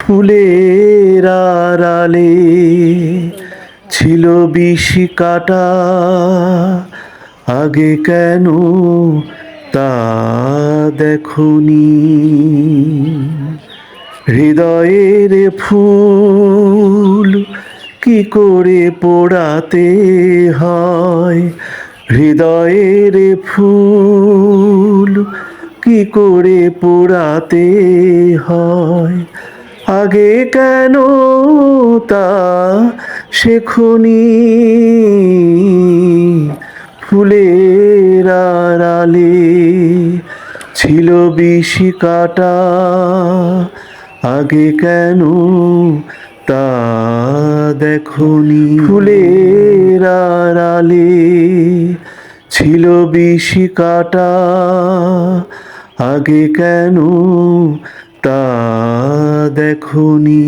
ফুলের আড়ালে ছিল বিশি কাটা, আগে কেন তা দেখনি। হৃদয়ের ফুল কি করে পোড়াতে হয়, হৃদয়ের ফুল কি করে পোড়াতে হয়, আগে কেন তা শেখনি। ফুলের আড়ালে ছিল বিশি কাটা, আগে কেন তা দেখনি। ফুলের আড়ালে ছিল বিশি কাটা, আগে কেন তা দেখনি।